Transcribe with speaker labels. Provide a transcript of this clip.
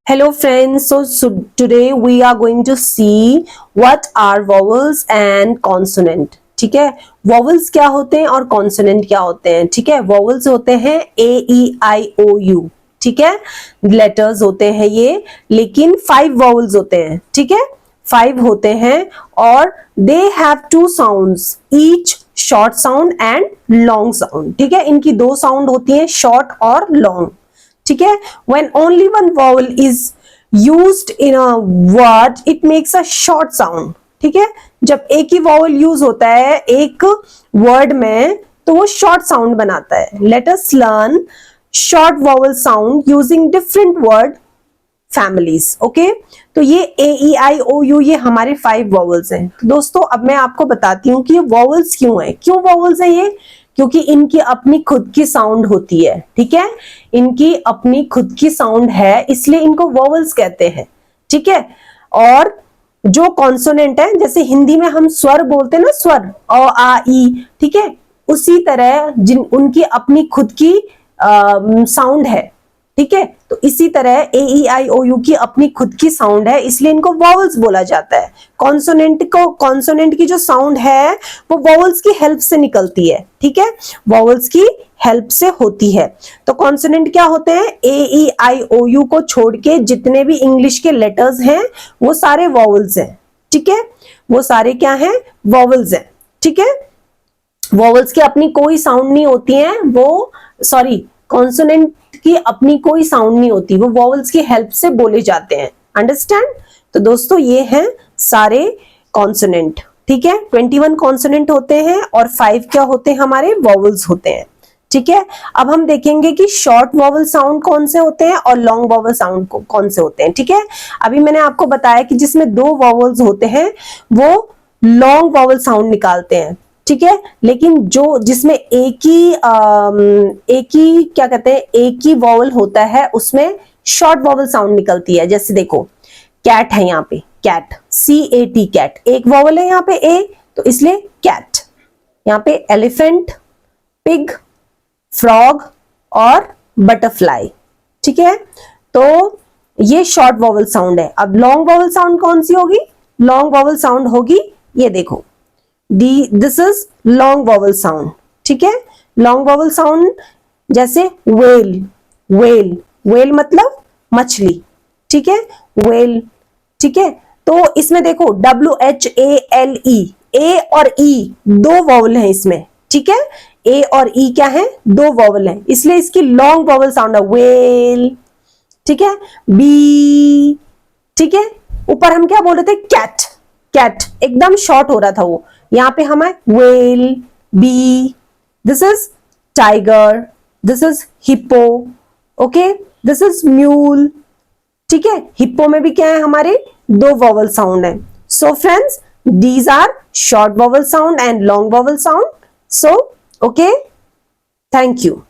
Speaker 1: Hello friends, so today we are going to see what are vowels and consonant. ठीक है, vowels क्या होते हैं और consonant क्या होते हैं. ठीक है, vowels होते हैं A-E-I-O-U. ठीक है, letters होते हैं ये, लेकिन 5 vowels होते हैं. ठीक है, 5 होते हैं और they have 2 sounds, each short sound and long sound. ठीक है, इनकी 2 sound होती हैं, short और long. ठीक है, when only one vowel is used in a word it makes a short sound. ठीक है, जब एक ही vowel यूज होता है एक वर्ड में तो वो शॉर्ट साउंड बनाता है. Let us learn short vowel sound using different word families. Okay, तो ये A-E-I-O-U ये हमारे 5 वॉवल्स हैं. तो दोस्तों अब मैं आपको बताती हूँ कि ये वॉवल्स क्यों है. क्यों वॉवल्स है ये? क्योंकि इनकी अपनी खुद की साउंड होती है. ठीक है, इनकी अपनी खुद की साउंड है इसलिए इनको वॉवल्स कहते हैं. ठीक है, और जो कॉन्सोनेंट है जैसे हिंदी में हम स्वर बोलते हैं ना, स्वर अ आ ई. ठीक है, उसी तरह जिन उनकी अपनी खुद की साउंड है. ठीक है, तो इसी तरह A-E-I-O-U की अपनी खुद की साउंड है इसलिए इनको वॉवल्स बोला जाता है. कॉन्सोनेंट की जो साउंड है वो वॉवल्स की हेल्प से निकलती है. ठीक है, वॉवल्स की हेल्प से होती है. तो कॉन्सोनेंट क्या होते हैं? A-E-I-O-U को छोड़ के जितने भी इंग्लिश के लेटर्स हैं वो सारे वॉवल्स हैं. ठीक है, वो सारे क्या हैं? वॉवल्स हैं. ठीक है, वॉवल्स की अपनी कोई साउंड नहीं होती है, वो कॉन्सोनेंट की अपनी कोई साउंड नहीं होती, वो वॉवल्स की हेल्प से बोले जाते हैं. अंडरस्टैंड? तो दोस्तों ये हैं सारे कॉन्सोनेंट. ठीक है, 21 कॉन्सोनेंट होते हैं और 5 क्या होते हैं? हमारे वॉवल्स होते हैं. ठीक है, अब हम देखेंगे कि शॉर्ट वॉवल साउंड कौन से होते हैं और लॉन्ग वॉवल साउंड कौन से होते हैं. ठीक है, अभी मैंने आपको बताया कि जिसमें 2 वॉवल्स होते हैं वो लॉन्ग वॉवल साउंड निकालते हैं. ठीक है, लेकिन जो जिसमें एक ही क्या कहते हैं, एक ही वॉवल होता है उसमें शॉर्ट वॉवल साउंड निकलती है. जैसे देखो कैट है, यहाँ पे कैट, C-A-T कैट, एक वॉवल है यहाँ पे ए तो इसलिए कैट. यहाँ पे एलिफेंट, पिग, फ्रॉग और बटरफ्लाई. ठीक है, तो ये शॉर्ट वॉवल साउंड है. अब लॉन्ग वॉवल साउंड कौन सी होगी? लॉन्ग वॉवल साउंड होगी ये देखो, this is long vowel sound. ठीक है, लॉन्ग वॉवल साउंड जैसे वेल, वेल, वेल मतलब मछली. ठीक है, वेल. ठीक है, तो इसमें देखो WHALE, ए और ई 2 वॉवल हैं इसमें. ठीक है, ए और ई क्या है? 2 वॉवल हैं इसलिए इसकी लॉन्ग वॉवल साउंड है वेल. ठीक है, बी. ठीक है, ऊपर हम क्या बोल रहे थे? कैट, कैट एकदम शॉर्ट हो रहा था वो, यहां पे हमें whale, bee. This is tiger, this is hippo. Okay, this is mule. ठीक है, हिप्पो में भी क्या है? हमारे 2 वॉवल साउंड है. So friends, these are short vowel sound and long vowel sound. So okay, thank you.